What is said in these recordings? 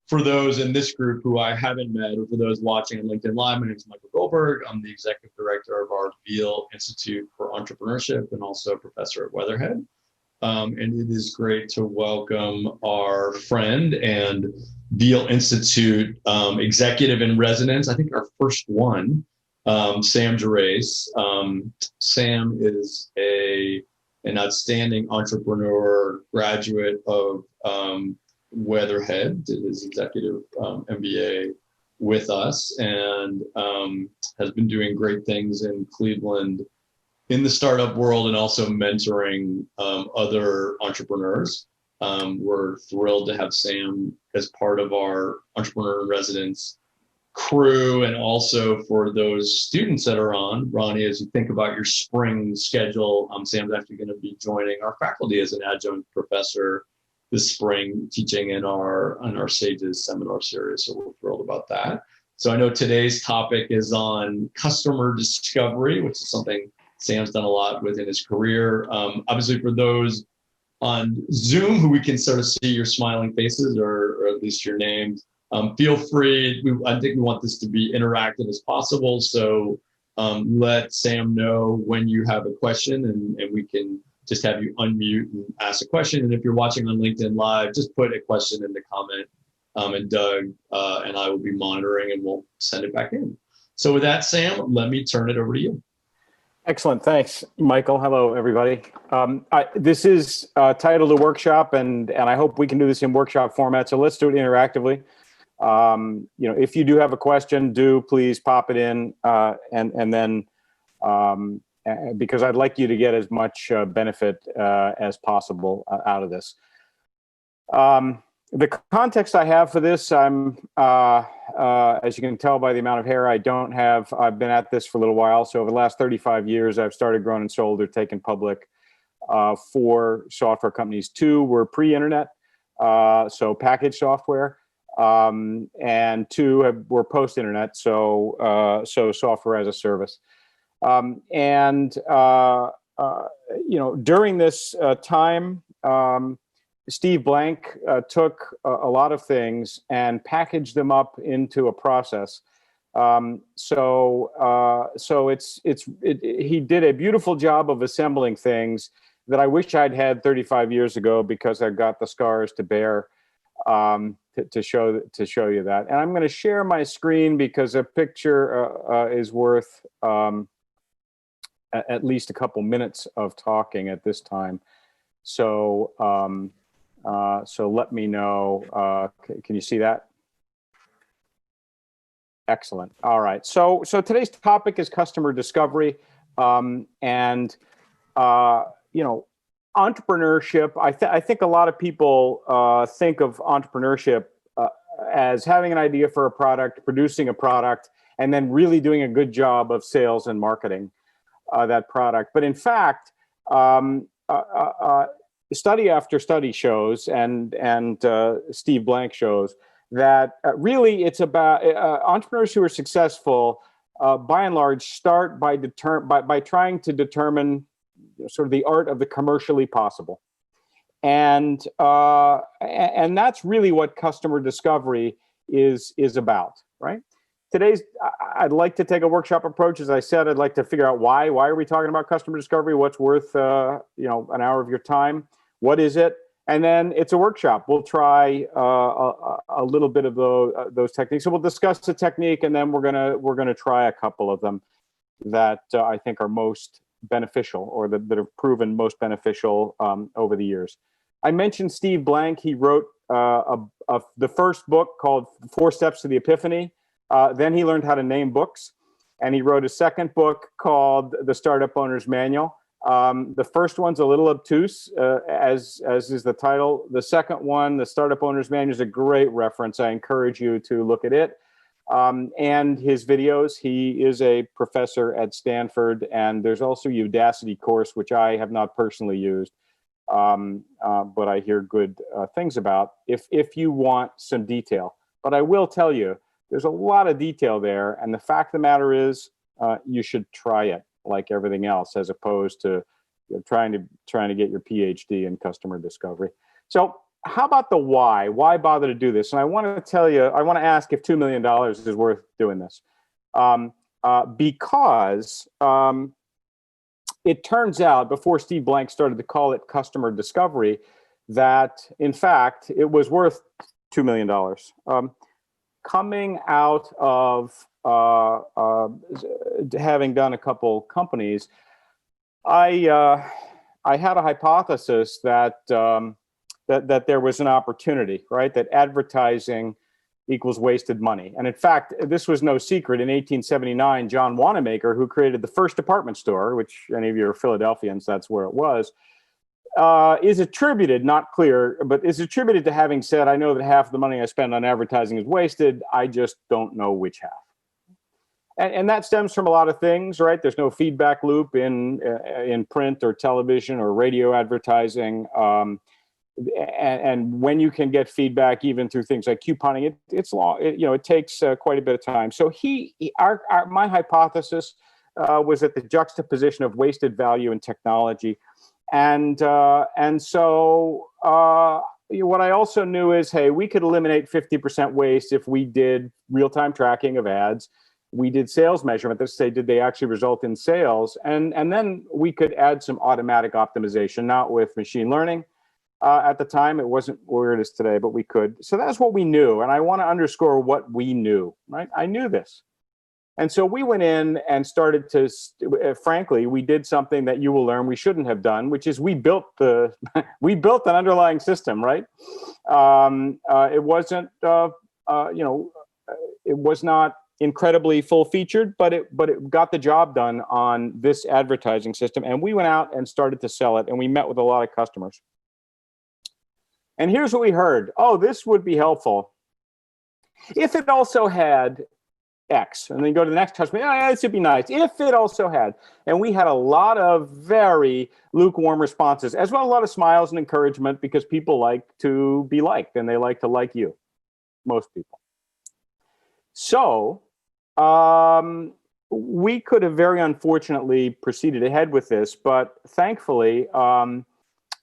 for those in this group who I haven't met, or for those watching on LinkedIn Live, my name is Michael Goldberg. I'm the executive director of our Veale Institute for Entrepreneurship and also a professor at Weatherhead. And it is great to welcome our friend and Veale Institute executive in residence, I think our first one, Sam Gerace. Sam is an outstanding entrepreneur, graduate of Weatherhead, did his executive MBA with us, and has been doing great things in Cleveland in the startup world and also mentoring other entrepreneurs. We're thrilled to have Sam as part of our Entrepreneur in Residence crew, and also for those students that are on, Ronnie, as you think about your spring schedule, Sam's actually going to be joining our faculty as an adjunct professor this spring, teaching in our SAGES seminar series. So we're thrilled about that. So I know today's topic is on customer discovery, which is something Sam's done a lot with in his career. Obviously, for those on Zoom who we can sort of see your smiling faces, or at least your names, feel free. I think we want this to be interactive as possible. So let Sam know when you have a question, and we can just have you unmute and ask a question. And if you're watching on LinkedIn Live, just put a question in the comment, and Doug and I will be monitoring, and we'll send it back in. So with that, Sam, let me turn it over to you. Excellent. Thanks, Michael. Hello, everybody. This is titled a workshop, and I hope we can do this in workshop format. So let's do it interactively. If you do have a question, do please pop it in, and then because I'd like you to get as much benefit as possible out of this. The context I have for this, I'm, as you can tell by the amount of hair I don't have, I've been at this for a little while. So over the last 35 years, I've started, grown, and sold or taken public 4 software companies. 2 were pre-internet, so packaged software, and 2 were post-internet, so software as a service. During this time, Steve Blank took a lot of things and packaged them up into a process. He did a beautiful job of assembling things that I wish I'd had 35 years ago, because I've got the scars to bear to show you that. And I'm going to share my screen because a picture is worth at least a couple minutes of talking at this time. So let me know. Can you see that? Excellent. All right. So today's topic is customer discovery, and entrepreneurship. I think a lot of people think of entrepreneurship as having an idea for a product, producing a product, and then really doing a good job of sales and marketing that product. But in fact, study after study shows, and Steve Blank shows, that really it's about entrepreneurs who are successful, by and large, start by trying to determine sort of the art of the commercially possible, and that's really what customer discovery is about, right? I'd like to take a workshop approach. As I said, I'd like to figure out why are we talking about customer discovery? What's worth an hour of your time? What is it? And then it's a workshop. We'll try a little bit of those techniques. So we'll discuss the technique, and then we're gonna try a couple of them that I think are most beneficial, or that have proven most beneficial over the years. I mentioned Steve Blank. He wrote the first book called 4 Steps to the Epiphany. Then he learned how to name books, and he wrote a second book called The Startup Owner's Manual. The first one's a little obtuse, as is the title. The second one, The Startup Owner's Manual, is a great reference. I encourage you to look at it. And his videos. He is a professor at Stanford, and there's also a Udacity course, which I have not personally used, but I hear good things about if you want some detail. But I will tell you, there's a lot of detail there, and the fact of the matter is, you should try it like everything else, as opposed to trying to get your PhD in customer discovery. So how about the why? Why bother to do this? And I want to tell you, I want to ask if $2 million is worth doing this. Because it turns out, before Steve Blank started to call it customer discovery, that in fact it was worth $2 million. Coming out of having done a couple companies, I had a hypothesis that that there was an opportunity, right? That advertising equals wasted money. And in fact, this was no secret. In 1879, John Wanamaker, who created the first department store, which any of you are Philadelphians, that's where it was, is attributed, not clear, but is attributed to having said, I know that half of the money I spend on advertising is wasted. I just don't know which half. And that stems from a lot of things, right? There's no feedback loop in print or television or radio advertising. And when you can get feedback, even through things like couponing, it's long. It takes quite a bit of time. So my hypothesis was that the juxtaposition of wasted value and technology, and so what I also knew is, hey, we could eliminate 50% waste if we did real-time tracking of ads. We did sales measurement to say, did they actually result in sales? And then we could add some automatic optimization, not with machine learning. At the time, it wasn't where it is today, but we could. So that's what we knew. And I want to underscore what we knew, right? I knew this. And so we went in and started to, frankly, we did something that you will learn we shouldn't have done, which is we built an underlying system, right? It wasn't, it was not incredibly full featured, but it got the job done on this advertising system. And we went out and started to sell it, and we met with a lot of customers. And here's what we heard. Oh, this would be helpful if it also had X. And then go to the next customer. Oh, this would be nice if it also had. And we had a lot of very lukewarm responses, as well as a lot of smiles and encouragement, because people like to be liked, and they like to like you, most people. So we could have very unfortunately proceeded ahead with this, but thankfully,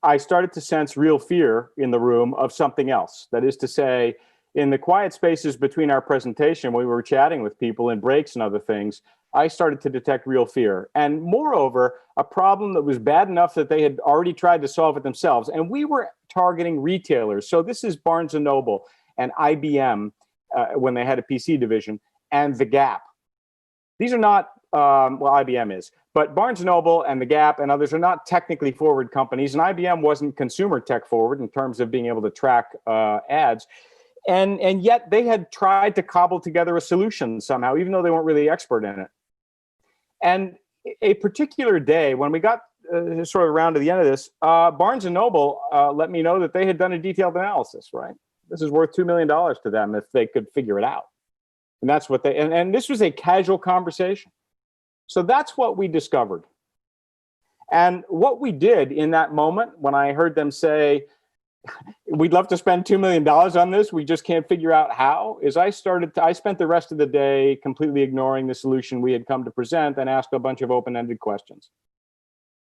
I started to sense real fear in the room of something else. That is to say, in the quiet spaces between our presentation, when we were chatting with people in breaks and other things, I started to detect real fear. And moreover, a problem that was bad enough that they had already tried to solve it themselves. And we were targeting retailers. So this is Barnes & Noble and IBM when they had a PC division, and The Gap. These are not, well, IBM is. But Barnes & Noble and The Gap and others are not technically forward companies, and IBM wasn't consumer tech forward in terms of being able to track ads. And yet they had tried to cobble together a solution somehow, even though they weren't really expert in it. And a particular day, when we got sort of around to the end of this, Barnes & Noble let me know that they had done a detailed analysis, right? This is worth $2 million to them if they could figure it out. And that's what they, and this was a casual conversation. So that's what we discovered. And what we did in that moment, when I heard them say, we'd love to spend $2 million on this, we just can't figure out how, is I spent the rest of the day completely ignoring the solution we had come to present and asked a bunch of open-ended questions.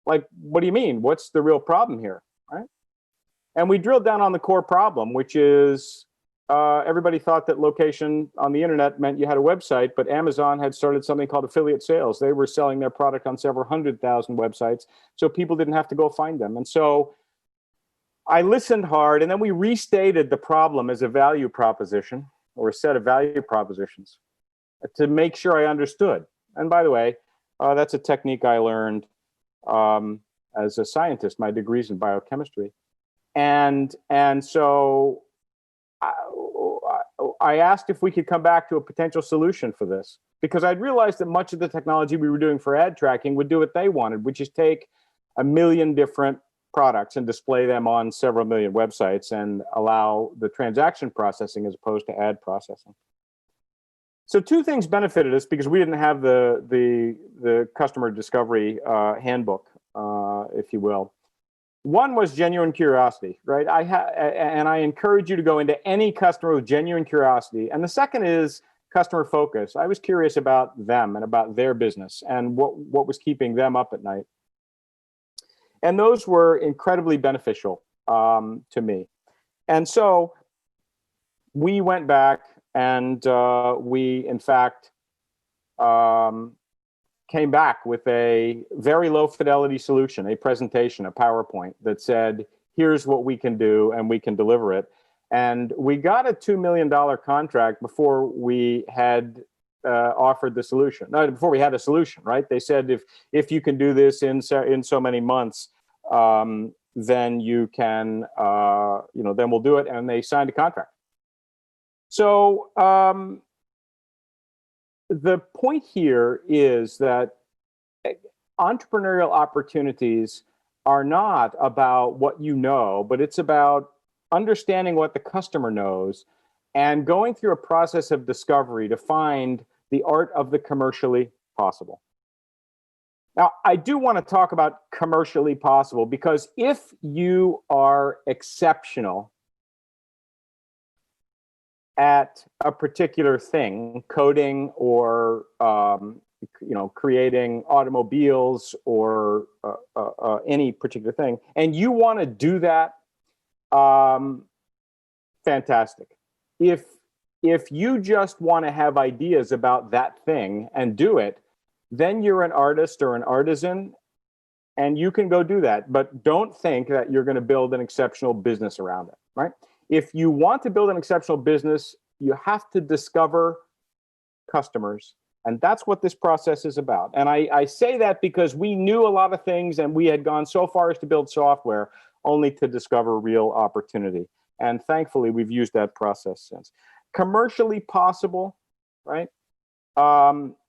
Like, what do you mean? What's the real problem here, right? And we drilled down on the core problem, which is everybody thought that location on the internet meant you had a website, but Amazon had started something called affiliate sales. They were selling their product on several 100,000 websites, so people didn't have to go find them. And so I listened hard, and then we restated the problem as a value proposition, or a set of value propositions, to make sure I understood. And by the way, that's a technique I learned as a scientist. My degree's in biochemistry. And so I asked if we could come back to a potential solution for this, because I'd realized that much of the technology we were doing for ad tracking would do what they wanted, which is take 1 million different products and display them on several million websites and allow the transaction processing as opposed to ad processing. So two things benefited us because we didn't have the customer discovery handbook, if you will. One was genuine curiosity, right? And I encourage you to go into any customer with genuine curiosity. And the second is customer focus. I was curious about them and about their business and what was keeping them up at night. And those were incredibly beneficial to me. And so we went back and we, in fact, came back with a very low fidelity solution, a presentation, a PowerPoint that said, here's what we can do and we can deliver it. And we got a $2 million contract before we had offered the solution. No, before we had a solution, right? They said, if you can do this in so many months, then you can, then we'll do it. And they signed a contract. So the point here is that entrepreneurial opportunities are not about what you know, but it's about understanding what the customer knows and going through a process of discovery to find the art of the commercially possible. Now, I do want to talk about commercially possible because if you are exceptional at a particular thing, coding or creating automobiles or any particular thing, and you want to do that, fantastic. If you just want to have ideas about that thing and do it, then you're an artist or an artisan, and you can go do that. But don't think that you're going to build an exceptional business around it, right? If you want to build an exceptional business, you have to discover customers. And that's what this process is about. And I say that because we knew a lot of things and we had gone so far as to build software only to discover real opportunity. And thankfully, we've used that process since. Commercially possible, right,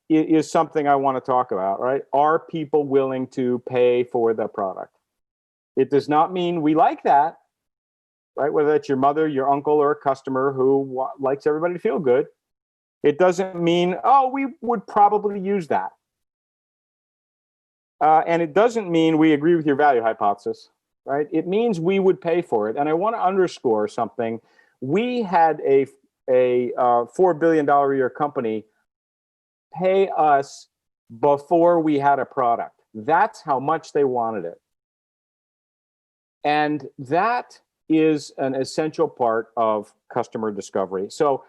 is something I want to talk about, right? Are people willing to pay for the product? It does not mean we like that, right? Whether that's your mother, your uncle, or a customer who likes everybody to feel good. It doesn't mean, oh, we would probably use that. And it doesn't mean we agree with your value hypothesis, right? It means we would pay for it. And I want to underscore something. We had a $4 billion a year company pay us before we had a product. That's how much they wanted it. And that is an essential part of customer discovery. So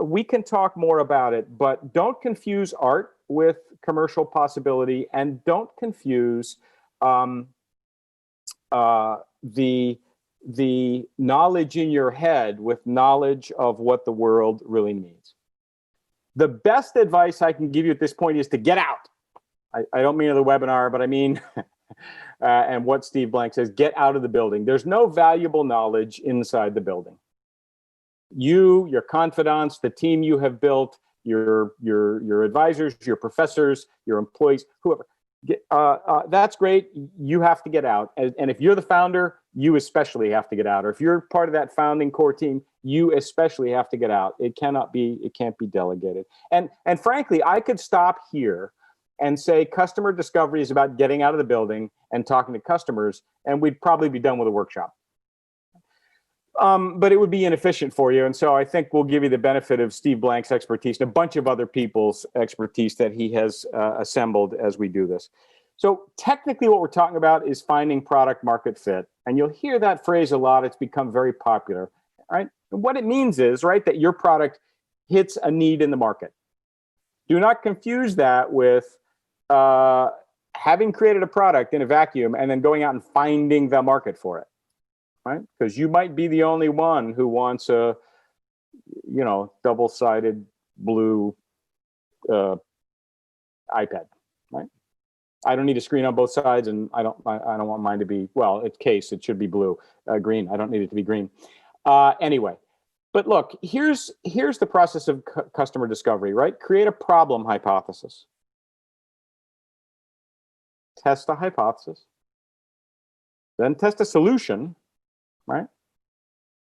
we can talk more about it, but don't confuse art with commercial possibility, and don't confuse the knowledge in your head with knowledge of what the world really needs. The best advice I can give you at this point is to get out. I don't mean the webinar, but I mean, and what Steve Blank says, get out of the building. There's no valuable knowledge inside the building. You, your confidants, the team you have built, your advisors, your professors, your employees, whoever. That's great. You have to get out. And if you're the founder, you especially have to get out. Or if you're part of that founding core team, you especially have to get out. It can't be delegated. And frankly, I could stop here and say customer discovery is about getting out of the building and talking to customers, and we'd probably be done with a workshop. But it would be inefficient for you. And so I think we'll give you the benefit of Steve Blank's expertise and a bunch of other people's expertise that he has assembled as we do this. So technically what we're talking about is finding product market fit. And you'll hear that phrase a lot. It's become very popular, right? And what it means is, right, that your product hits a need in the market. Do not confuse that with having created a product in a vacuum and then going out and finding the market for it. Right? Because you might be the only one who wants a, double-sided blue iPad, right? I don't need a screen on both sides, and I don't want mine to be, well, it's case, it should be blue, green. I don't need it to be green. Anyway, but look, here's the process of customer discovery, right? Create a problem hypothesis. Test a hypothesis. Then test a solution. Right?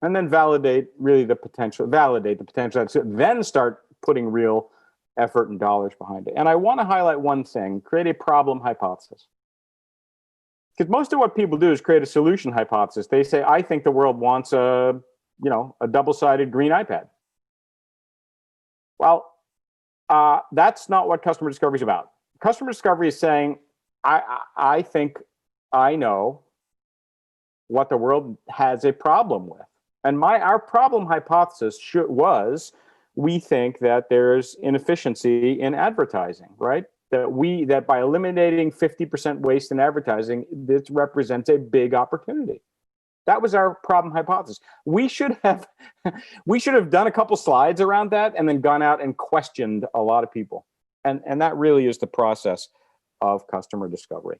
And then validate the potential, then start putting real effort and dollars behind it. And I want to highlight one thing: create a problem hypothesis. Because most of what people do is create a solution hypothesis. They say, I think the world wants a double-sided green iPad. Well, that's not what customer discovery is about. Customer discovery is saying, I think I know what the world has a problem with. And our problem hypothesis was, we think that there's inefficiency in advertising, right? That by eliminating 50% waste in advertising, this represents a big opportunity. That was our problem hypothesis. We should have done a couple slides around that and then gone out and questioned a lot of people. And that really is the process of customer discovery.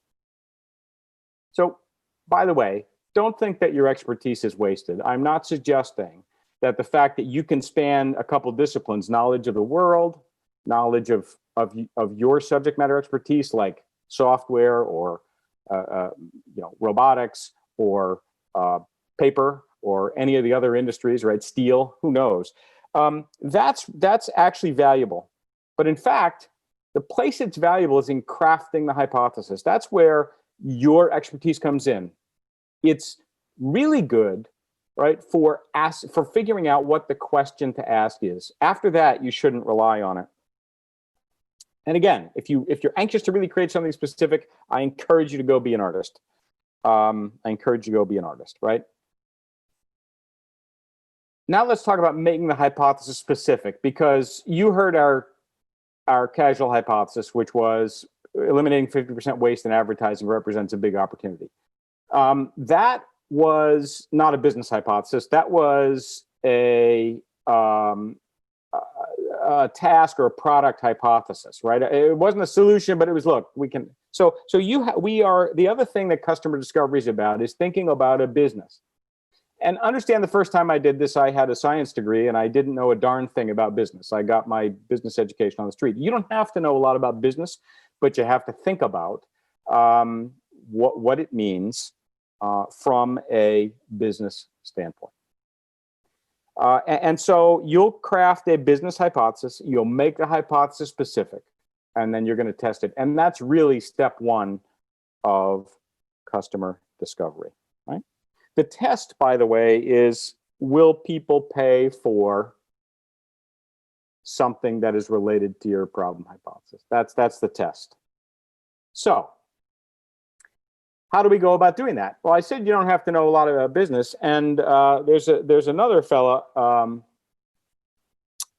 So, by the way, don't think that your expertise is wasted. I'm not suggesting that the fact that you can span a couple disciplines, knowledge of the world, knowledge of your subject matter expertise, like software or robotics or paper or any of the other industries, right? Steel, who knows? That's actually valuable. But in fact, the place it's valuable is in crafting the hypothesis. That's where your expertise comes in. It's really good, right, for figuring out what the question to ask is. After that, you shouldn't rely on it. And again, if you're anxious to really create something specific, I encourage you to go be an artist. Right? Now let's talk about making the hypothesis specific, because you heard our casual hypothesis, which was eliminating 50% waste in advertising represents a big opportunity. That was not a business hypothesis. That was a task or a product hypothesis, right? It wasn't a solution, but it was, look, we can. We are, the other thing that customer discovery is about is thinking about a business. And understand, the first time I did this, I had a science degree and I didn't know a darn thing about business. I got my business education on the street. You don't have to know a lot about business, but you have to think about what it means from a business standpoint. And so you'll craft a business hypothesis, you'll make the hypothesis specific, and then you're going to test it. And that's really step one of customer discovery, right? The test, by the way, is, will people pay for something that is related to your problem hypothesis? That's the test. So how do we go about doing that? Well, I said you don't have to know a lot about business, and there's another fella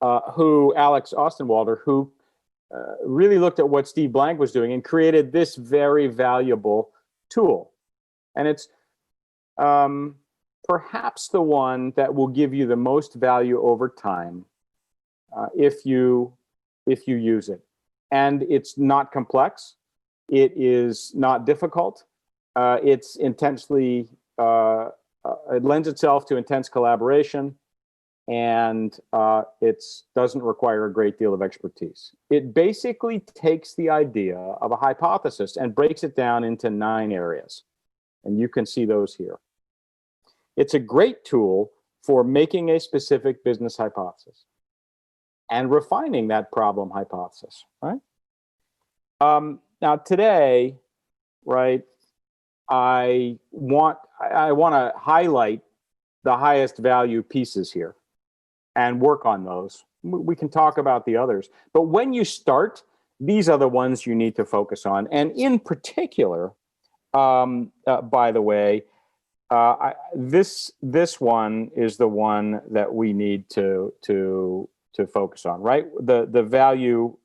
Alex Ostenwalder, who really looked at what Steve Blank was doing and created this very valuable tool. And it's perhaps the one that will give you the most value over time if you use it. And it's not complex. It is not difficult. It's intensely, it lends itself to intense collaboration, and it doesn't require a great deal of expertise. It basically takes the idea of a hypothesis and breaks it down into 9 areas. And you can see those here. It's a great tool for making a specific business hypothesis and refining that problem hypothesis, right? Now today, right, I want to highlight the highest value pieces here and work on those. We can talk about the others, but when you start, these are the ones you need to focus on. And in particular, by the way, this one is the one that we need to focus on, right? The value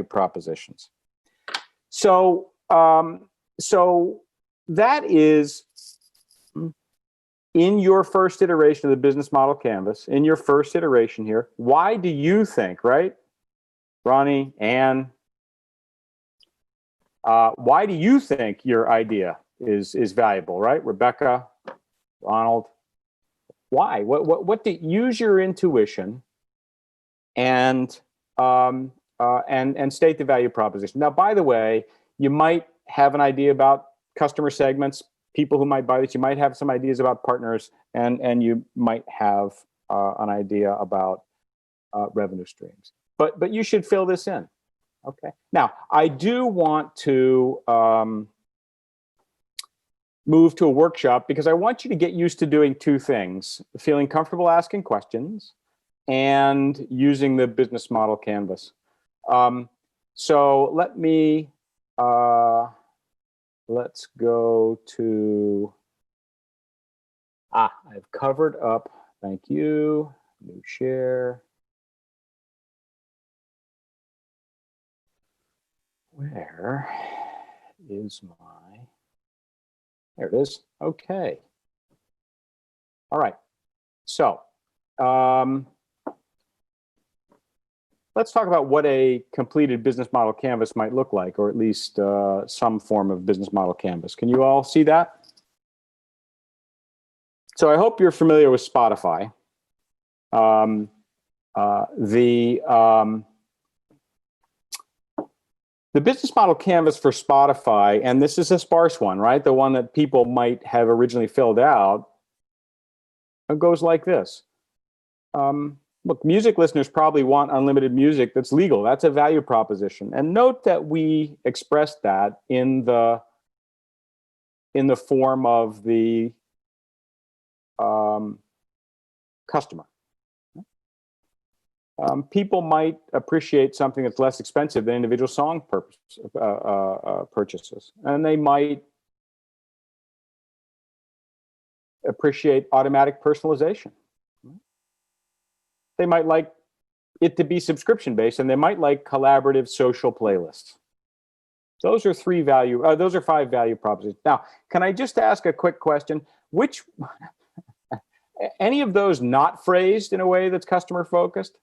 propositions. So that is in your first iteration of the business model canvas, in your first iteration here. Why do you think, right, Ronnie, Ann, why do you think your idea is valuable, right? Rebecca, Ronald, why? Use your intuition and state the value proposition. Now, by the way, you might have an idea about customer segments, people who might buy this. You might have some ideas about partners, and you might have an idea about revenue streams. But you should fill this in. Okay. Now, I do want to move to a workshop, because I want you to get used to doing 2 things: feeling comfortable asking questions and using the business model canvas. So let me, let's go to I've covered up. Thank you. New share. Where is my, there it is. Okay. All right. So let's talk about what a completed business model canvas might look like, or at least some form of business model canvas. Can you all see that? So I hope you're familiar with Spotify. The business model canvas for Spotify, and this is a sparse one, right? The one that people might have originally filled out, it goes like this. Look, music listeners probably want unlimited music that's legal. That's a value proposition. And note that we expressed that in the form of the customer. People might appreciate something that's less expensive than individual song purchases. And they might appreciate automatic personalization. They might like it to be subscription-based, and they might like collaborative social playlists. Those are those are 5 value propositions. Now, can I just ask a quick question? Which, any of those not phrased in a way that's customer focused?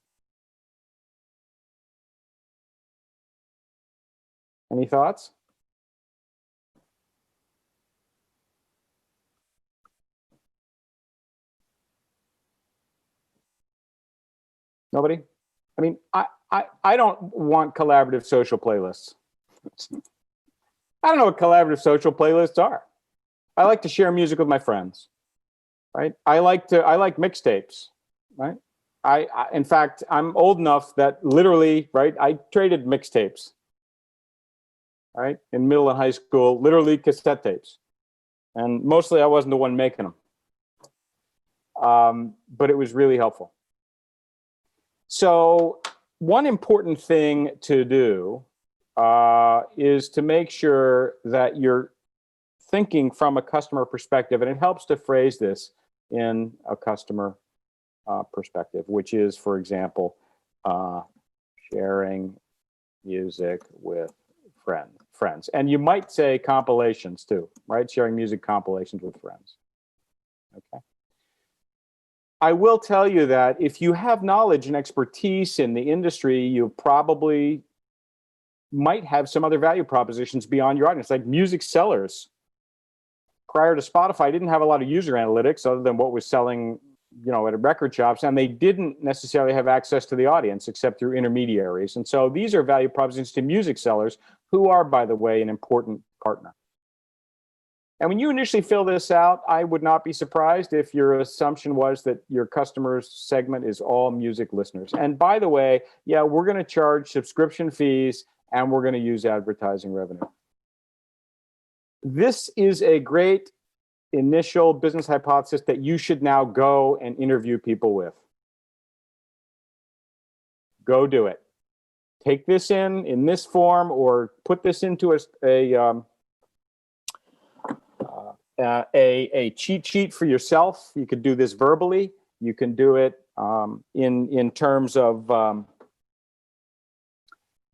Any thoughts? Nobody? I mean, I don't want collaborative social playlists. I don't know what collaborative social playlists are. I like to share music with my friends, right? I like mixtapes, right? In fact, I'm old enough that literally, right, I traded mixtapes, right? In middle and high school, literally cassette tapes. And mostly I wasn't the one making them. But it was really helpful. So one important thing to do is to make sure that you're thinking from a customer perspective, and it helps to phrase this in a customer perspective, which is, for example, sharing music with friends. And you might say compilations too, right? Sharing music compilations with friends. Okay. I will tell you that if you have knowledge and expertise in the industry, you probably might have some other value propositions beyond your audience. Like music sellers, prior to Spotify, didn't have a lot of user analytics other than what was selling, you know, at record shops, and they didn't necessarily have access to the audience except through intermediaries. And so these are value propositions to music sellers, who are, by the way, an important partner. And when you initially fill this out, I would not be surprised if your assumption was that your customer's segment is all music listeners. And by the way, yeah, we're going to charge subscription fees and we're going to use advertising revenue. This is a great initial business hypothesis that you should now go and interview people with. Go do it. Take this in this form, or put this into a cheat sheet for yourself. You could do this verbally. You can do it in terms of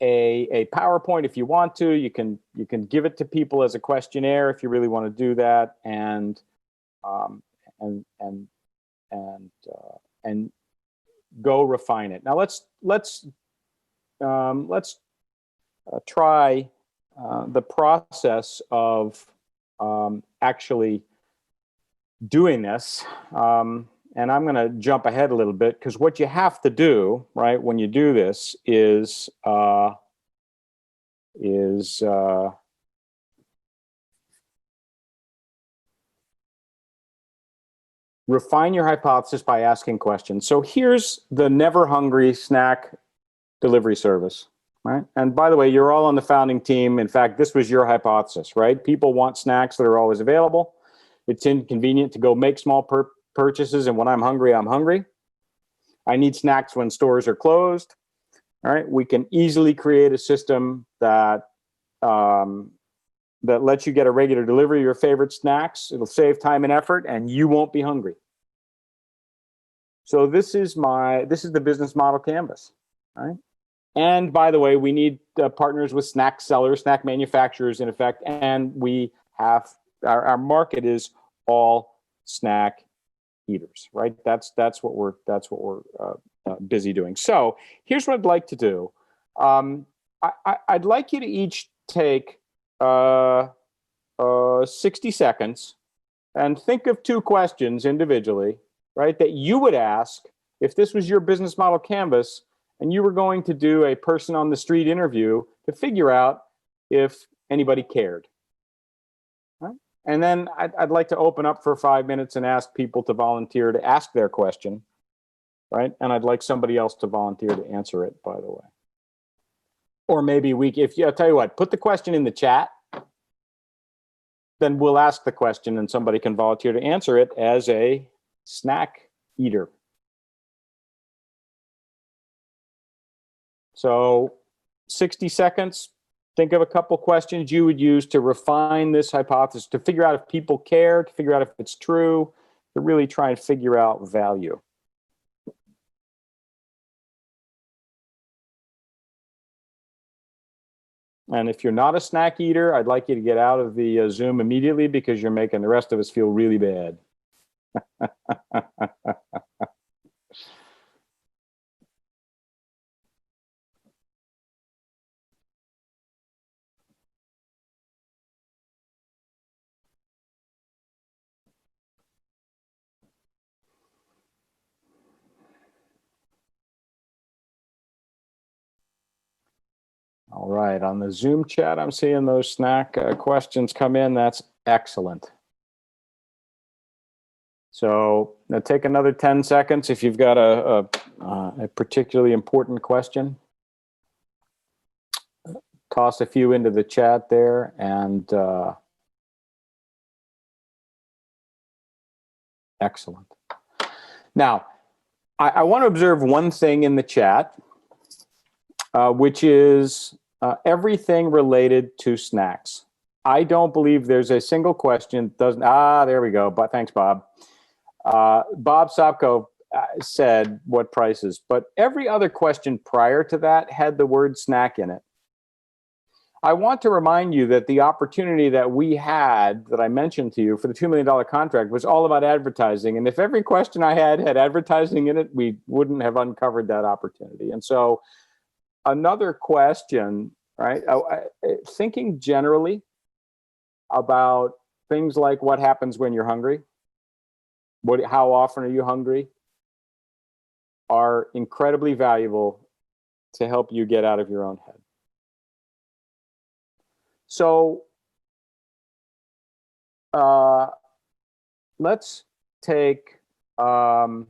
a PowerPoint if you want to. You can give it to people as a questionnaire if you really want to do that, and go refine it. Now let's try the process of actually doing this. And I'm going to jump ahead a little bit, because what you have to do, right, when you do this is refine your hypothesis by asking questions. So here's the Never Hungry snack delivery service, right? And by the way, you're all on the founding team. In fact, this was your hypothesis, right? People want snacks that are always available. It's inconvenient to go make small purchases, and when I'm hungry, I'm hungry. I need snacks when stores are closed. All right, we can easily create a system that that lets you get a regular delivery of your favorite snacks. It'll save time and effort, and you won't be hungry. So this is the business model canvas, right? And by the way, we need partners with snack sellers, snack manufacturers, in effect, and we have our market is all snack eaters, right? That's what we're busy doing. So here's what I'd like to do. I'd like you to each take 60 seconds and think of 2 questions individually, right, that you would ask if this was your business model canvas and you were going to do a person on the street interview to figure out if anybody cared. Right? And then I'd like to open up for 5 minutes and ask people to volunteer to ask their question, right? And I'd like somebody else to volunteer to answer it, by the way. Or maybe I'll tell you what, put the question in the chat, then we'll ask the question and somebody can volunteer to answer it as a snack eater. So 60 seconds, think of a couple questions you would use to refine this hypothesis, to figure out if people care, to figure out if it's true, to really try and figure out value. And if you're not a snack eater, I'd like you to get out of the Zoom immediately because you're making the rest of us feel really bad. All right, on the Zoom chat, I'm seeing those snack questions come in. That's excellent. So now take another 10 seconds if you've got a particularly important question. Toss a few into the chat there, and excellent. Now, I want to observe one thing in the chat, which is everything related to snacks. I don't believe there's a single question there we go. But thanks, Bob. Bob Sopko said what prices, but every other question prior to that had the word snack in it. I want to remind you that the opportunity that we had, that I mentioned to you for the $2 million contract, was all about advertising. And if every question I had advertising in it, we wouldn't have uncovered that opportunity. And so another question, right? Thinking generally about things like what happens when you're hungry, how often are you hungry, are incredibly valuable to help you get out of your own head. So let's take Ronald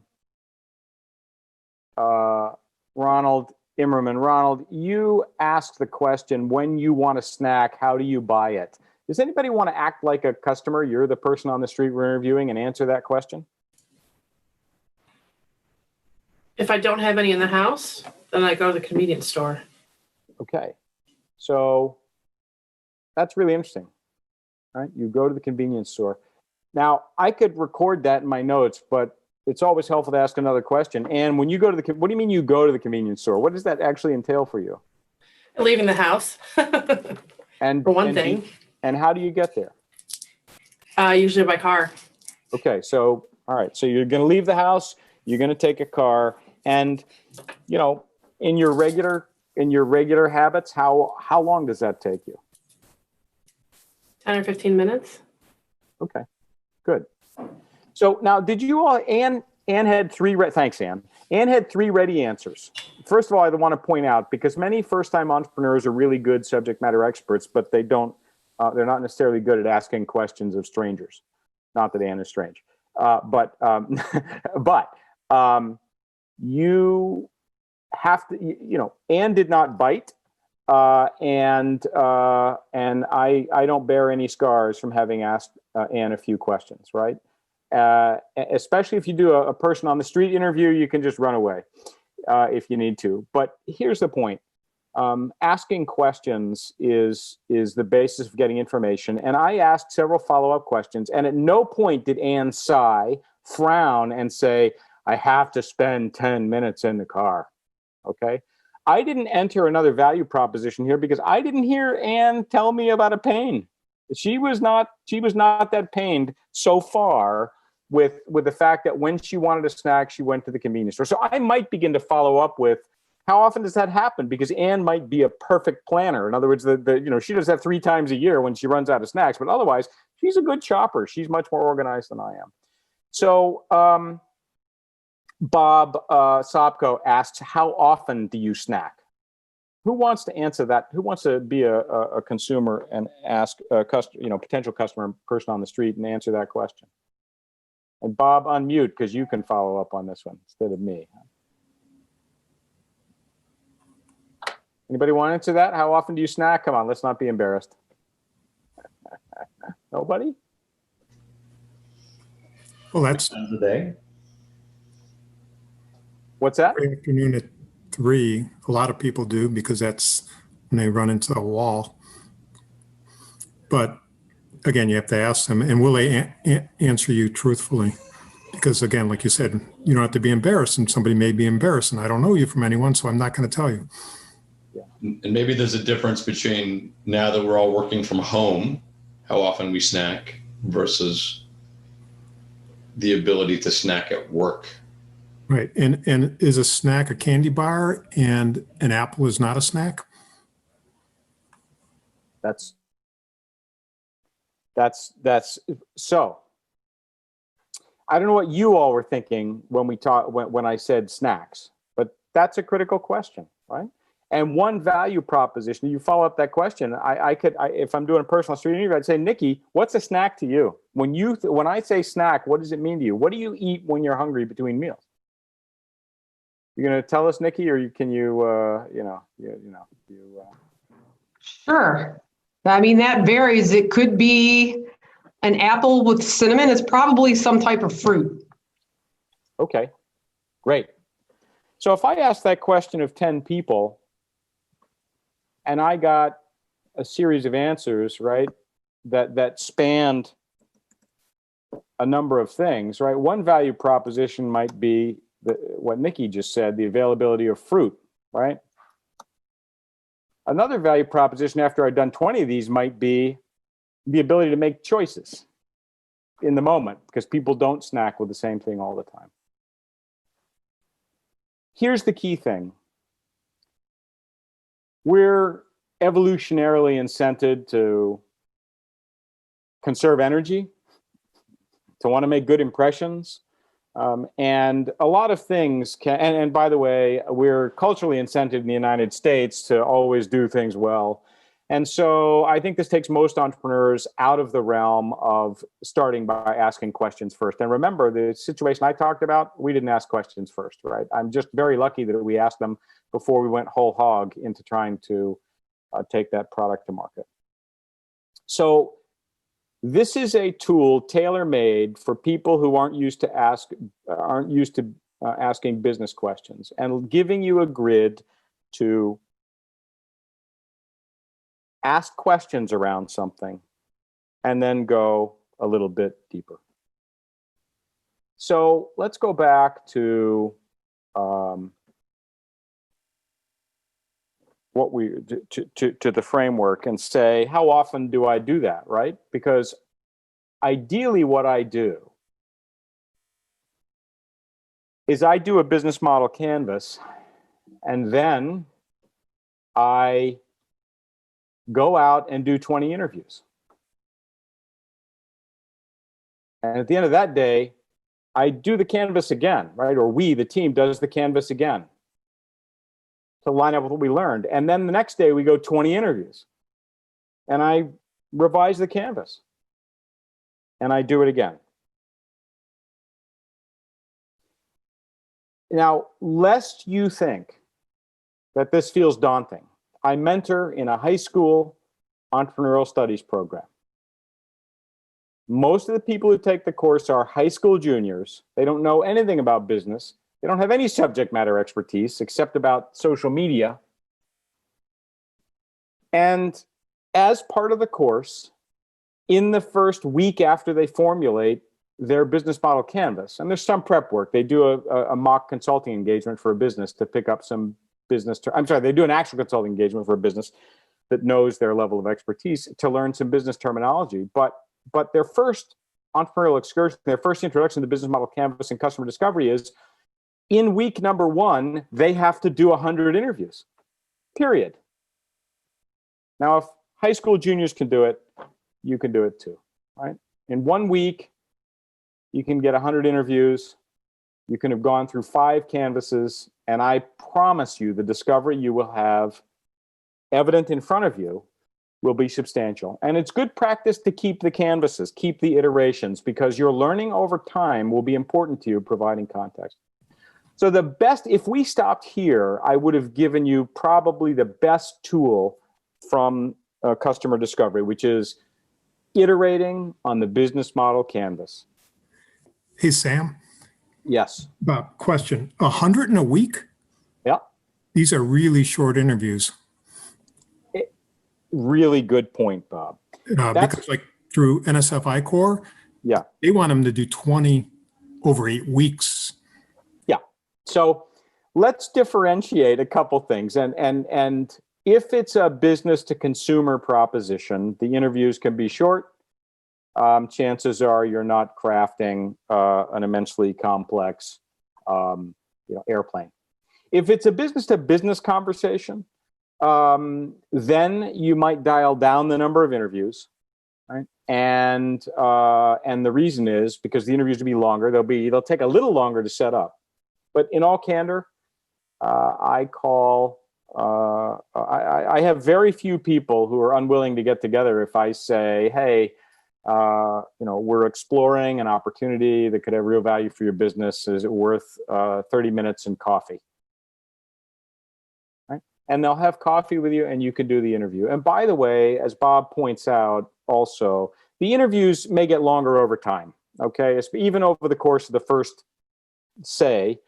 Immerman. Ronald, you asked the question, when you want a snack, how do you buy it? Does anybody want to act like a customer? You're the person on the street we're interviewing, and answer that question. If I don't have any in the house, then I go to the convenience store. Okay. So that's really interesting, right? You go to the convenience store. Now, I could record that in my notes, but it's always helpful to ask another question. And when you go to what do you mean you go to the convenience store? What does that actually entail for you? Leaving the house, and for one thing. And how do you get there? Usually by car. Okay, so all right, so you're going to leave the house. You're going to take a car, and you know, in your regular habits, how long does that take you? 10 or 15 minutes. Okay, good. So now, did you all? Anne had three. Thanks, Anne. Anne had 3 ready answers. First of all, I want to point out, because many first-time entrepreneurs are really good subject matter experts, but they don't. They're not necessarily good at asking questions of strangers. Not that Anne is strange, but you have to. You know, Anne did not bite, and I don't bear any scars from having asked Anne a few questions, right? Especially if you do a person on the street interview, you can just run away if you need to. But here's the point. Asking questions is the basis of getting information. And I asked several follow-up questions, and at no point did Ann sigh, frown, and say, I have to spend 10 minutes in the car, okay? I didn't enter another value proposition here because I didn't hear Ann tell me about a pain. She was not that pained so far with the fact that when she wanted a snack, she went to the convenience store. So I might begin to follow up with, how often does that happen? Because Ann might be a perfect planner. In other words, she does that 3 times a year when she runs out of snacks, but otherwise she's a good shopper. She's much more organized than I am. So Bob Sopko asks, how often do you snack? Who wants to answer that? Who wants to be a consumer and ask a potential customer person on the street and answer that question? And Bob, unmute, because you can follow up on this one instead of me. Anybody want to answer that? How often do you snack? Come on, let's not be embarrassed. Nobody? Well, that's Times a day. What's that? afternoon at 3. A lot of people do because that's when they run into a wall. But again, you have to ask them, and will they answer you truthfully? Because again, like you said, you don't have to be embarrassed, and somebody may be embarrassed, and I don't know you from anyone, so I'm not going to tell you. And maybe there's a difference between now that we're all working from home, how often we snack versus the ability to snack at work. Right. And is a snack a candy bar and an apple is not a snack? That's so. I don't know what you all were thinking when when I said snacks, but that's a critical question, right? And one value proposition, you follow up that question, if I'm doing a personal street interview, I'd say, Nikki, what's a snack to you? When I say snack, what does it mean to you? What do you eat when you're hungry between meals? You're going to tell us, Nikki, or can you, Sure. I mean, that varies. It could be an apple with cinnamon. It's probably some type of fruit. Okay, great. So if I ask that question of 10 people and I got a series of answers, right, that spanned a number of things, right? One value proposition might be what Nikki just said, the availability of fruit, right? Another value proposition after I've done 20 of these might be the ability to make choices in the moment, because people don't snack with the same thing all the time. Here's the key thing. We're evolutionarily incented to conserve energy, to want to make good impressions. And a lot of things can, and by the way, we're culturally incented in the United States to always do things well. And so I think this takes most entrepreneurs out of the realm of starting by asking questions first. And remember, the situation I talked about, we didn't ask questions first, right? I'm just very lucky that we asked them before we went whole hog into trying to take that product to market. So this is a tool tailor-made for people who aren't used to asking business questions, and giving you a grid to ask questions around something and then go a little bit deeper. So let's go back to to the framework and say, how often do I do that, right? Because ideally what I do is I do a business model canvas, and then I go out and do 20 interviews. And at the end of that day, I do the canvas again, right? Or we, the team, does the canvas again to line up with what we learned. And then the next day we go 20 interviews and I revise the canvas and I do it again. Now, lest you think that this feels daunting, I mentor in a high school entrepreneurial studies program. Most of the people who take the course are high school juniors. They don't know anything about business. They don't have any subject matter expertise except about social media. And as part of the course, in the first week after they formulate their business model canvas, and there's some prep work. They do a mock consulting engagement for a business to pick up some business. I'm sorry, they do an actual consulting engagement for a business that knows their level of expertise to learn some business terminology. But their first entrepreneurial excursion, their first introduction to business model canvas and customer discovery is in week number 1, they have to do 100 interviews, period. Now, if high school juniors can do it, you can do it too, right? In 1 week, you can get 100 interviews. You can have gone through 5 canvases, and I promise you the discovery you will have evident in front of you will be substantial. And it's good practice to keep the canvases, keep the iterations, because your learning over time will be important to you, providing context. So the best, if we stopped here, I would have given you probably the best tool from customer discovery, which is iterating on the business model canvas. Hey, Sam. Yes. Bob, question. 100 in a week? Yeah. These are really short interviews. Really good point, Bob. Because like through NSFI Core, yeah, they want them to do 20 over 8 weeks. Yeah. So let's differentiate a couple things. And if it's a business to consumer proposition, the interviews can be short. Chances are you're not crafting an immensely complex airplane. If it's a business to business conversation, then you might dial down the number of interviews, right? And the reason is because the interviews will be longer. They'll take a little longer to set up. But in all candor, I have very few people who are unwilling to get together if I say, hey, we're exploring an opportunity that could have real value for your business. Is it worth 30 minutes and coffee? Right? And they'll have coffee with you and you can do the interview. And by the way, as Bob points out also, the interviews may get longer over time. Okay. Even over the course of the first, say,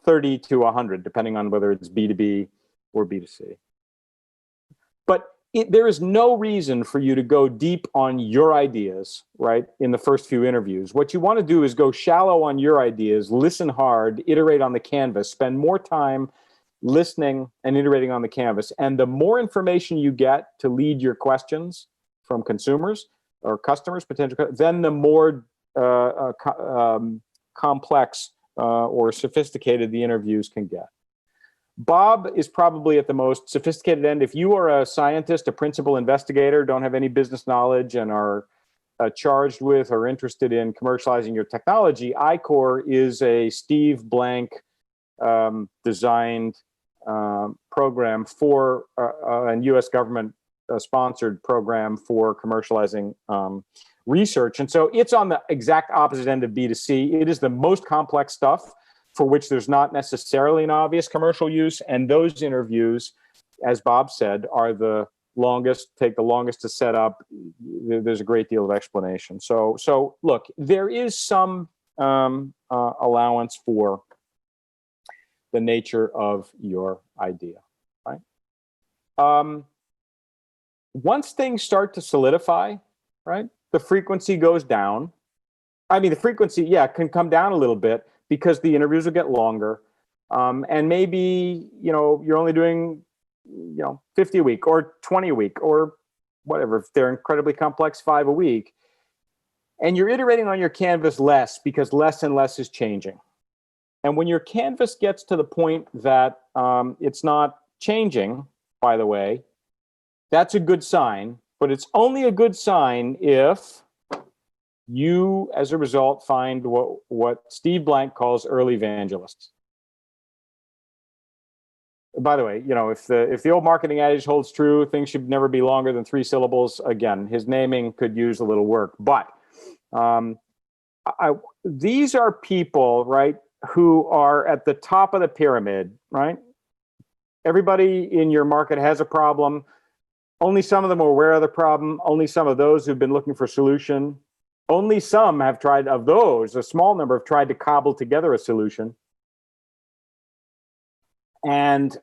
30 to 100, depending on whether it's B2B or B2C. But there is no reason for you to go deep on your ideas, right, in the first few interviews. What you want to do is go shallow on your ideas, listen hard, iterate on the canvas, spend more time listening and iterating on the canvas. And the more information you get to lead your questions from consumers or customers, potential, then the more complex or sophisticated the interviews can get. Bob is probably at the most sophisticated end. If you are a scientist, a principal investigator, don't have any business knowledge and are charged with or interested in commercializing your technology, I-Core is a Steve Blank designed program for a U.S. government sponsored program for commercializing research. And so it's on the exact opposite end of B2C. It is the most complex stuff for which there's not necessarily an obvious commercial use. And those interviews, as Bob said, are the longest, take the longest to set up. There's a great deal of explanation. So look, there is some allowance for the nature of your idea, right? Once things start to solidify, right, the frequency goes down. I mean, the frequency, can come down a little bit because the interviews will get longer. And maybe, you're only doing, 50 a week or 20 a week or whatever. If they're incredibly complex, 5 a week. And you're iterating on your canvas less because less and less is changing. And when your canvas gets to the point that it's not changing, by the way, that's a good sign. But it's only a good sign if you, as a result, find what Steve Blank calls early evangelists. By the way, if the old marketing adage holds true, things should never be longer than 3 syllables. Again, his naming could use a little work. But these are people, right, who are at the top of the pyramid, right? Everybody in your market has a problem. Only some of them are aware of the problem. Only some of those who've been looking for a solution. Only some have tried, of those, a small number have tried to cobble together a solution. And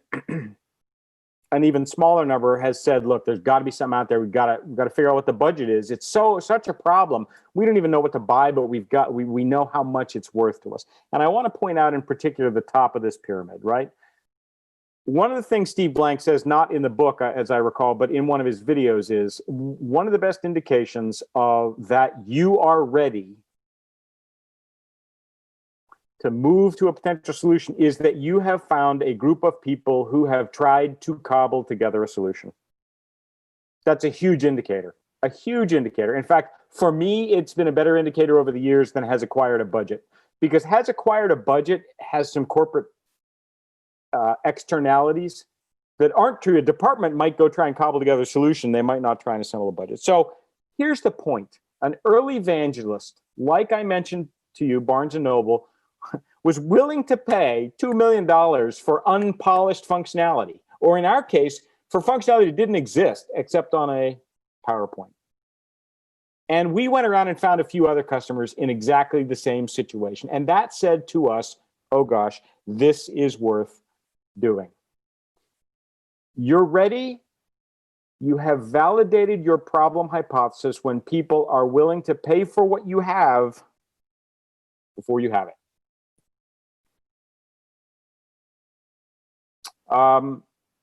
an even smaller number has said, look, there's got to be something out there. We've got to figure out what the budget is. It's such a problem. We don't even know what to buy, but we know how much it's worth to us. And I want to point out in particular the top of this pyramid, right? One of the things Steve Blank says, not in the book, as I recall, but in one of his videos, is one of the best indications of that you are ready to move to a potential solution is that you have found a group of people who have tried to cobble together a solution. That's a huge indicator, a huge indicator. In fact, for me, it's been a better indicator over the years than has acquired a budget, because has acquired a budget has some corporate externalities that aren't true. A department might go try and cobble together a solution. They might not try and assemble a budget. So here's the point. An early evangelist, like I mentioned to you, Barnes & Noble, was willing to pay $2 million for unpolished functionality, or in our case, for functionality that didn't exist except on a PowerPoint. And we went around and found a few other customers in exactly the same situation. And that said to us, oh gosh, this is worth doing. You're ready. You have validated your problem hypothesis when people are willing to pay for what you have before you have it.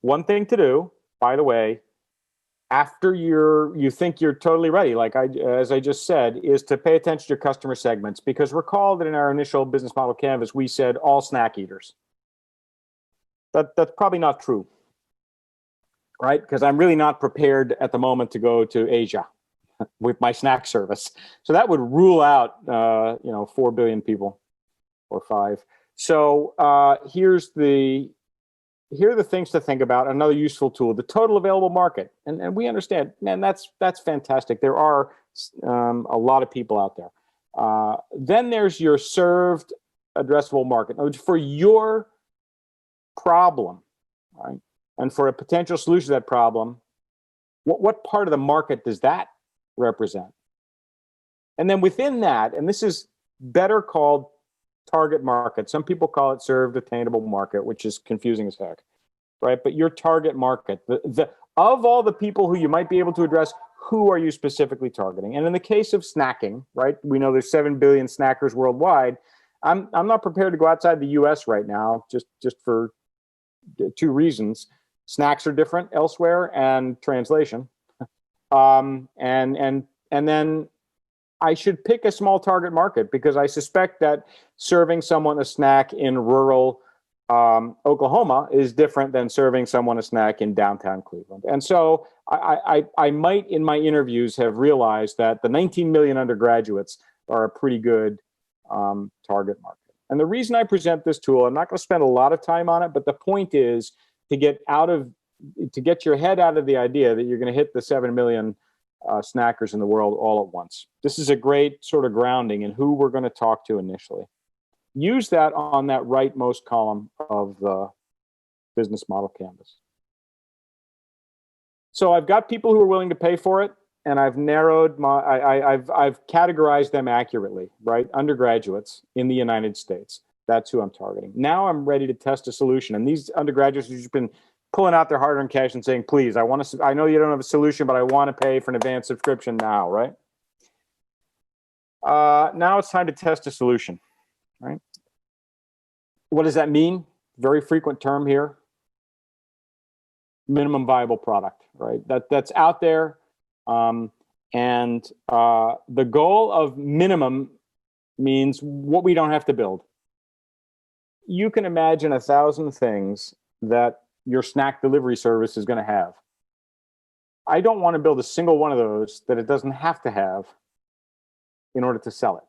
One thing to do, by the way, after you think you're totally ready, as I just said, is to pay attention to your customer segments, because recall that in our initial business model canvas, we said all snack eaters. That's probably not true, right? Because I'm really not prepared at the moment to go to Asia with my snack service. So that would rule out, 4 billion people or 5. So here are the things to think about. Another useful tool, the total available market. And we understand, man, that's fantastic. There are a lot of people out there. Then there's your served addressable market. For your problem, right? And for a potential solution to that problem, what part of the market does that represent? And then within that, and this is better called target market. Some people call it served attainable market, which is confusing as heck, right? But your target market, of all the people who you might be able to address, who are you specifically targeting? And in the case of snacking, right, we know there's 7 billion snackers worldwide. I'm not prepared to go outside the U.S. right now, just for 2 reasons. Snacks are different elsewhere, and translation. And then I should pick a small target market, because I suspect that serving someone a snack in rural Oklahoma is different than serving someone a snack in downtown Cleveland. And so I might, in my interviews, have realized that the 19 million undergraduates are a pretty good target market. And the reason I present this tool, I'm not going to spend a lot of time on it, but the point is to get your head out of the idea that you're going to hit the 7 million snackers in the world all at once. This is a great sort of grounding in who we're going to talk to initially. Use that on that rightmost column of the business model canvas. So I've got people who are willing to pay for it, and I've narrowed I've categorized them accurately, right? Undergraduates in the United States. That's who I'm targeting. Now I'm ready to test a solution. And these undergraduates who've been pulling out their hard-earned cash and saying, please, I know you don't have a solution, but I want to pay for an advanced subscription now, right? Now it's time to test a solution, right? What does that mean? Very frequent term here. Minimum viable product, right? That's out there. The goal of minimum means what we don't have to build. You can imagine 1,000 things that your snack delivery service is going to have. I don't want to build a single one of those that it doesn't have to have in order to sell it.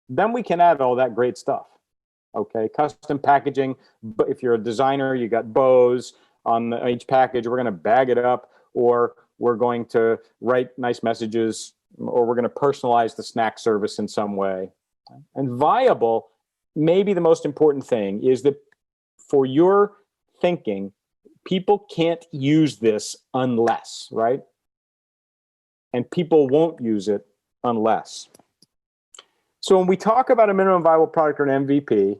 Then we can add all that great stuff. Okay, custom packaging. But if you're a designer, you got bows on each package. We're going to bag it up, or we're going to write nice messages, or we're going to personalize the snack service in some way. And viable, maybe the most important thing is that for your thinking, people can't use this unless, right? And people won't use it unless. So when we talk about a minimum viable product or an MVP,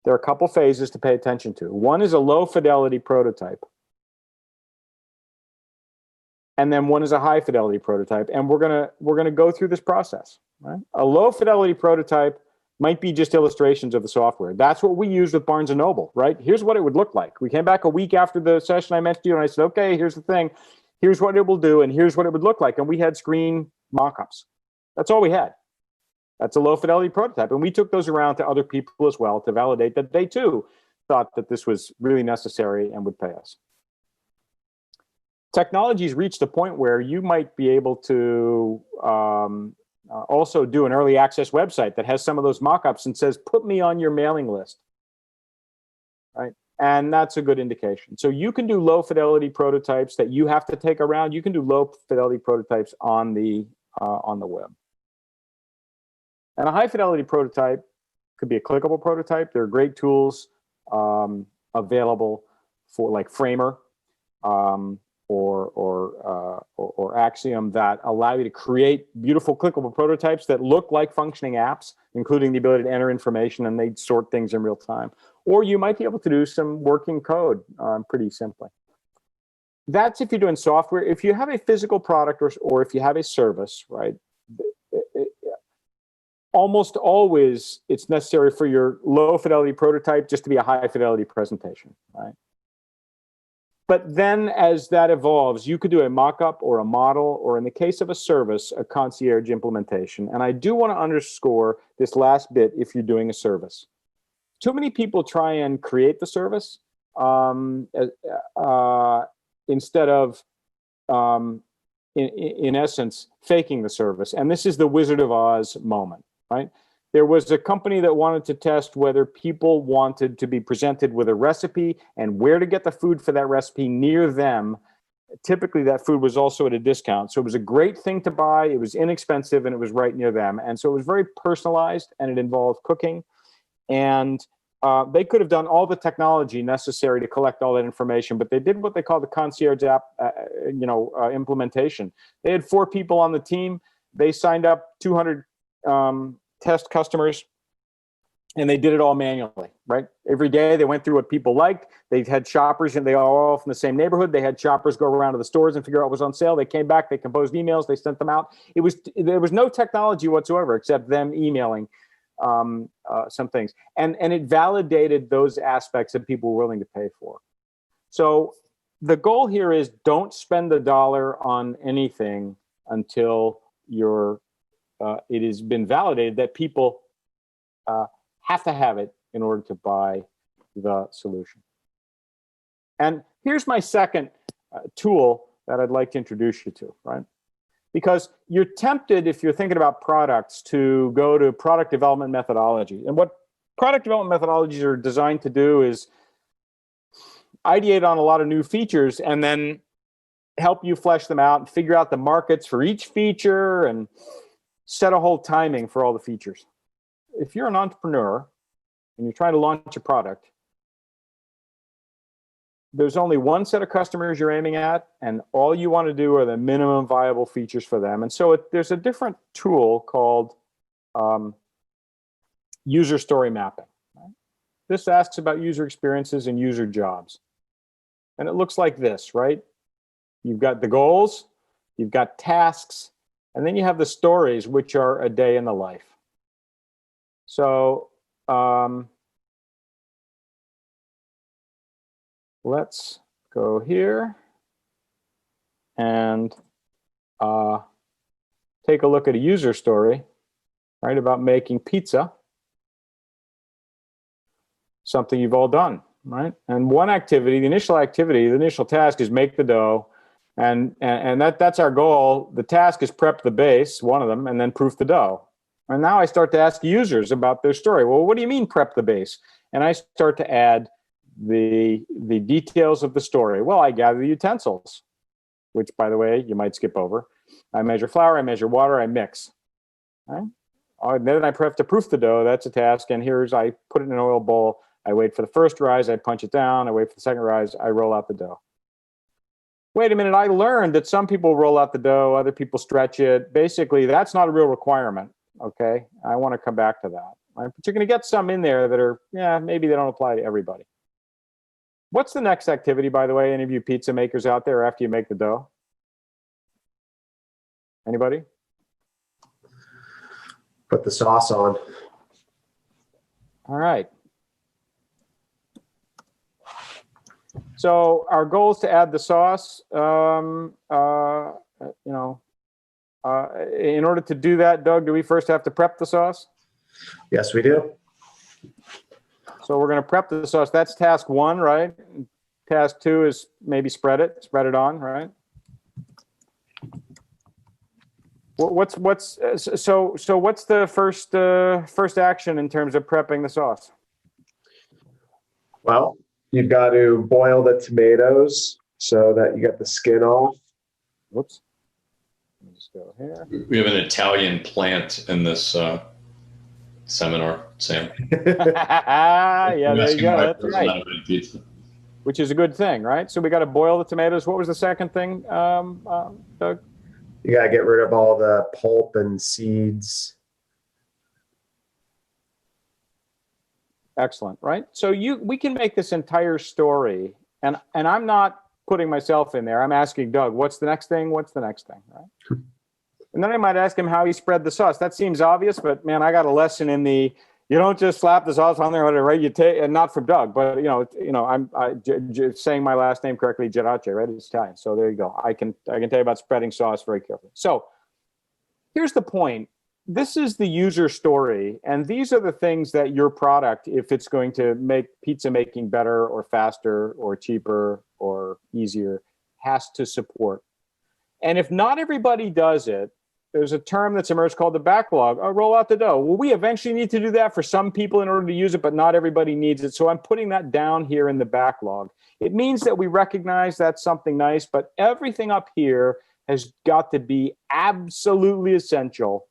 there are a couple phases to pay attention to. One is a low fidelity prototype. And then one is a high fidelity prototype. And we're gonna go through this process, right? A low fidelity prototype might be just illustrations of the software. That's what we used with Barnes & Noble, right? Here's what it would look like. We came back a week after the session I mentioned to you, and I said, okay, here's the thing. Here's what it will do, and here's what it would look like. And we had screen mock-ups. That's all we had. That's a low fidelity prototype. And we took those around to other people as well to validate that they too thought that this was really necessary and would pay us. Technology's reached a point where you might be able to also do an early access website that has some of those mock-ups and says, put me on your mailing list, right? And that's a good indication. So you can do low fidelity prototypes that you have to take around. You can do low fidelity prototypes on the web. And a high fidelity prototype could be a clickable prototype. There are great tools available for like Framer or Axiom that allow you to create beautiful clickable prototypes that look like functioning apps, including the ability to enter information and they sort things in real time. Or you might be able to do some working code pretty simply. That's if you're doing software. If you have a physical product or if you have a service, right? Almost always it's necessary for your low fidelity prototype just to be a high fidelity presentation, right? But then as that evolves, you could do a mock-up or a model, or in the case of a service, a concierge implementation. And I do want to underscore this last bit if you're doing a service. Too many people try and create the service instead of, in essence, faking the service. And this is the Wizard of Oz moment, right? There was a company that wanted to test whether people wanted to be presented with a recipe and where to get the food for that recipe near them. Typically, that food was also at a discount. So it was a great thing to buy. It was inexpensive and it was right near them. And so it was very personalized and it involved cooking. And they could have done all the technology necessary to collect all that information, but they did what they call the concierge app, implementation. They had 4 people on the team. They signed up 200 test customers, and they did it all manually, right? Every day they went through what people liked. They had shoppers, and they all from the same neighborhood. They had shoppers go around to the stores and figure out what was on sale. They came back, they composed emails, they sent them out. There was no technology whatsoever except them emailing some things. And it validated those aspects that people were willing to pay for. So the goal here is don't spend a dollar on anything until it has been validated that people have to have it in order to buy the solution. And here's my second tool that I'd like to introduce you to, right? Because you're tempted, if you're thinking about products, to go to product development methodology. And what product development methodologies are designed to do is ideate on a lot of new features and then help you flesh them out and figure out the markets for each feature and set a whole timing for all the features. If you're an entrepreneur and you're trying to launch a product, there's only one set of customers you're aiming at, and all you want to do are the minimum viable features for them. And so there's a different tool called user story mapping. This asks about user experiences and user jobs. And it looks like this, right? You've got the goals, you've got tasks, and then you have the stories, which are a day in the life. So let's go here and take a look at a user story, right, about making pizza. Something you've all done, right? And one activity, the initial task is make the dough. And that's our goal. The task is prep the base, one of them, and then proof the dough. And now I start to ask users about their story. Well, what do you mean prep the base? And I start to add the details of the story. Well, I gather the utensils, which, by the way, you might skip over. I measure flour, I measure water, I mix. Right? Then I have to proof the dough. That's a task. And I put it in an oil bowl. I wait for the first rise. I punch it down. I wait for the second rise. I roll out the dough. Wait a minute, I learned that some people roll out the dough, other people stretch it. Basically, that's not a real requirement, okay? I want to come back to that. right? But you're going to get some in there that are, yeah, maybe they don't apply to everybody. What's the next activity, by the way, any of you pizza makers out there after you make the dough? Anybody? Put the sauce on. All right. So our goal is to add the sauce. In order to do that, Doug, do we first have to prep the sauce? Yes, we do. So we're going to prep the sauce. That's task 1, right? Task 2 is maybe spread it on, right? What's the first action in terms of prepping the sauce? Well, you've got to boil the tomatoes so that you get the skin off. Whoops. Let me just go here. We have an Italian plant in this seminar, Sam. Yeah, there you go. That's right. Pizza. Which is a good thing, right? So we got to boil the tomatoes. What was the second thing, Doug? You got to get rid of all the pulp and seeds. Excellent, right? So we can make this entire story, and I'm not putting myself in there. I'm asking Doug, what's the next thing? What's the next thing, right? And then I might ask him how he spread the sauce. That seems obvious, but man, I got a lesson in the, you don't just slap the sauce on there, whatever, right? You take, and not from Doug, but I'm saying my last name correctly, Gerace, right? It's Italian. So there you go. I can tell you about spreading sauce very carefully. So here's the point. This is the user story, and these are the things that your product, if it's going to make pizza making better or faster or cheaper or easier, has to support. And if not everybody does it, there's a term that's emerged called the backlog. Oh, roll out the dough. Well, we eventually need to do that for some people in order to use it, but not everybody needs it. So I'm putting that down here in the backlog. It means that we recognize that's something nice, but everything up here has got to be absolutely essential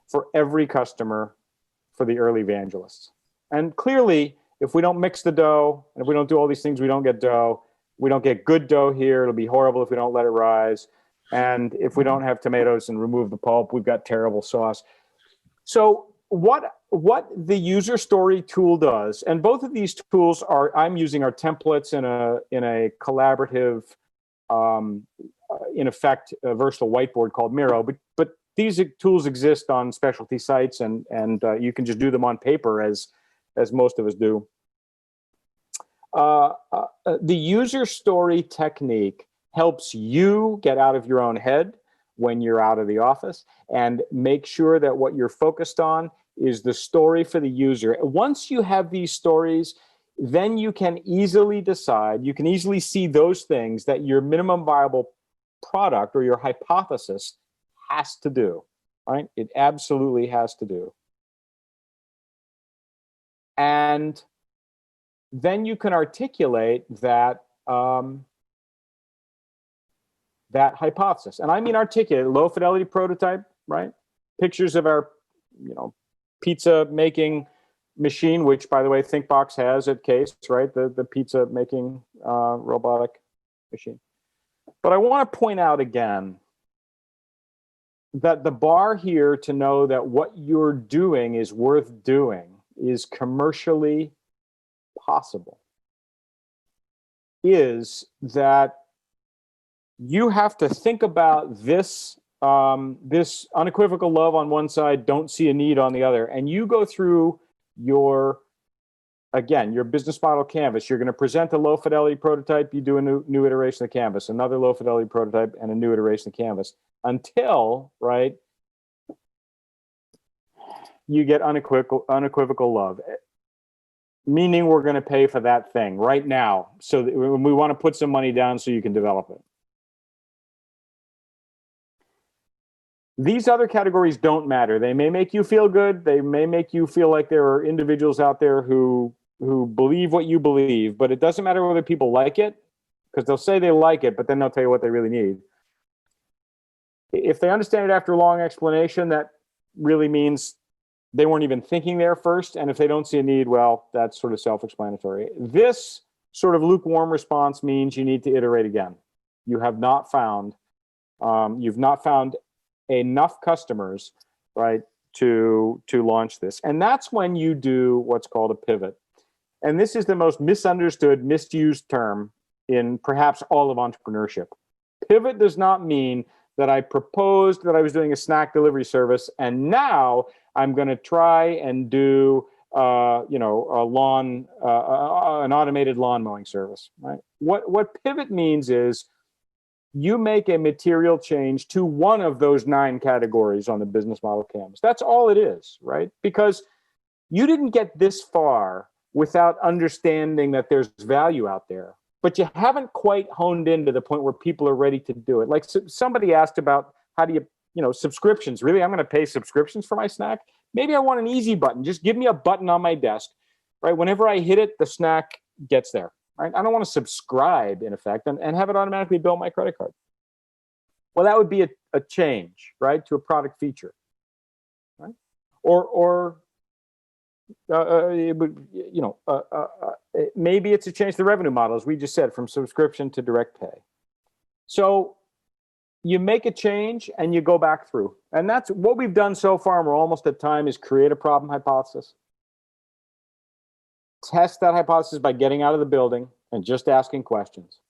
for every customer, for the early evangelists. And clearly, if we don't mix the dough, and if we don't do all these things, we don't get dough. We don't get good dough here. It'll be horrible if we don't let it rise. And if we don't have tomatoes and remove the pulp, we've got terrible sauce. So what the user story tool does, and both of these tools I'm using are templates in a collaborative, in effect, a versatile whiteboard called Miro. But these tools exist on specialty sites, and you can just do them on paper as most of us do. The user story technique helps you get out of your own head when you're out of the office and make sure that what you're focused on is the story for the user. Once you have these stories, then you can easily decide, you can easily see those things that your minimum viable product or your hypothesis has to do, right? It absolutely has to do. And then you can articulate that that hypothesis. And I mean articulate, low fidelity prototype, right? Pictures of our, pizza making machine, which by the way, ThinkBox has at Case, right? The pizza making robotic machine. But I want to point out again that the bar here to know that what you're doing is worth doing is commercially possible is that you have to think about this this unequivocal love on one side, don't see a need on the other, and you go through your business model canvas. You're going to present a low fidelity prototype, you do a new iteration of canvas, another low fidelity prototype, and a new iteration of canvas until, right, you get unequivocal love. Meaning we're going to pay for that thing right now. So that we want to put some money down so you can develop it. These other categories don't matter. They may make you feel good. They may make you feel like there are individuals out there who believe what you believe, but it doesn't matter whether people like it, because they'll say they like it, but then they'll tell you what they really need. If they understand it after a long explanation, that really means they weren't even thinking there first. And if they don't see a need, well, that's sort of self-explanatory. This sort of lukewarm response means you need to iterate again. You've not found enough customers, right, to launch this. And that's when you do what's called a pivot. And this is the most misunderstood, misused term in perhaps all of entrepreneurship. Pivot does not mean that I proposed that I was doing a snack delivery service, and now I'm going to try and do, an automated lawn mowing service. Right? What pivot means is you make a material change to one of those 9 categories on the business model canvas. That's all it is, right? Because you didn't get this far without understanding that there's value out there, but you haven't quite honed in to the point where people are ready to do it. Like somebody asked about how do you, subscriptions. Really, I'm going to pay subscriptions for my snack? Maybe I want an easy button. Just give me a button on my desk, right? Whenever I hit it, the snack gets there, right? I don't want to subscribe, in effect, and have it automatically bill my credit card. Well, that would be a change, right, to a product feature, right? Maybe it's a change to the revenue model, as we just said, from subscription to direct pay. So you make a change and you go back through. And that's what we've done so far, and we're almost at time, is create a problem hypothesis. Test that hypothesis by getting out of the building and just asking questions.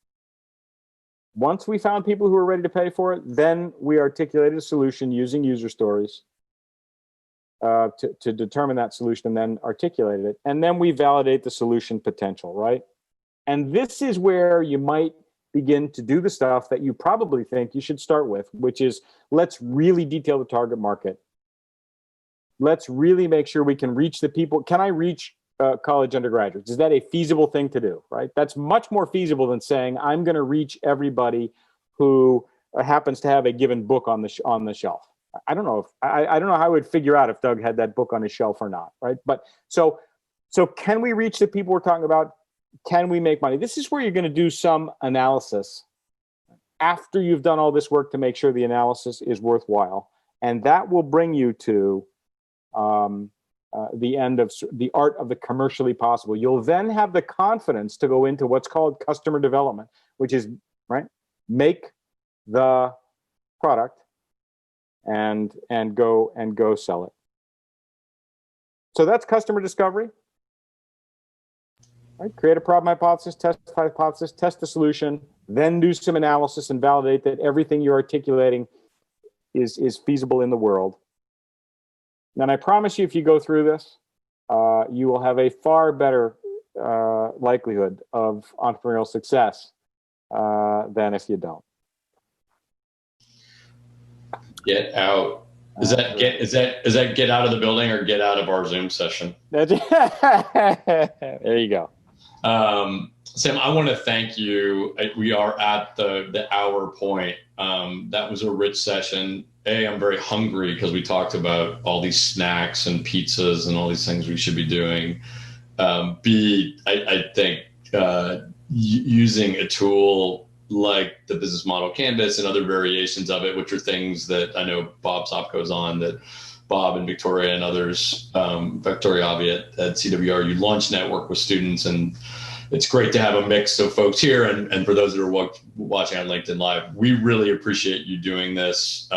Once we found people who were ready to pay for it, then we articulated a solution using user stories to determine that solution, and then articulated it. And then we validate the solution potential, right? And this is where you might begin to do the stuff that you probably think you should start with, which is, let's really detail the target market. Let's really make sure we can reach the people. Can I reach college undergraduates? Is that a feasible thing to do, right? That's much more feasible than saying, I'm going to reach everybody who happens to have a given book on the shelf. I don't know if I don't know how I would figure out if Doug had that book on his shelf or not, right? But so can we reach the people we're talking about? Can we make money? This is where you're going to do some analysis after you've done all this work to make sure the analysis is worthwhile, and that will bring you to the end of the art of the commercially possible. You'll then have the confidence to go into what's called customer development, which is, right, make the product and go sell it. So that's customer discovery. Right? Create a problem hypothesis, test the hypothesis, test the solution, then do some analysis and validate that everything you're articulating is feasible in the world. And I promise you, if you go through this, you will have a far better likelihood of entrepreneurial success than if you don't. Get out. Is that get out of the building or get out of our Zoom session? There you go. Sam, I want to thank you. We are at the hour point. That was a rich session. I'm very hungry because we talked about all these snacks and pizzas and all these things we should be doing. I think using a tool like the business model canvas and other variations of it, which are things that I know Bob Sopko's on, that Bob and Victoria and others, Victoria Avi at CWRU Launch Network with students. And it's great to have a mix of folks here. And for those that are watching on LinkedIn Live, we really appreciate you doing this.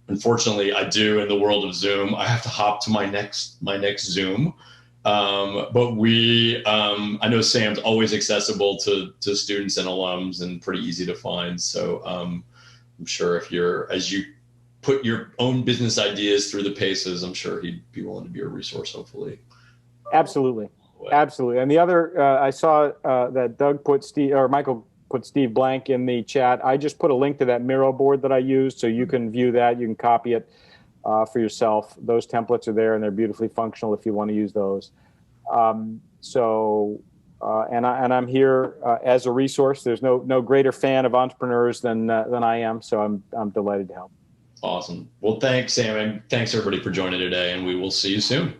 Unfortunately, I do, in the world of Zoom, I have to hop to my next Zoom. But I know Sam's always accessible to students and alums and pretty easy to find. So I'm sure as you put your own business ideas through the paces, I'm sure he'd be willing to be a resource, hopefully. Absolutely. Absolutely. And the other, I saw that Michael put Steve Blank in the chat. I just put a link to that Miro board that I used, so you can view that. You can copy it for yourself. Those templates are there, and they're beautifully functional if you want to use those. And I'm here as a resource. There's no greater fan of entrepreneurs than I am. So I'm delighted to help. Awesome. Well, thanks, Sam, and thanks everybody for joining today, and we will see you soon.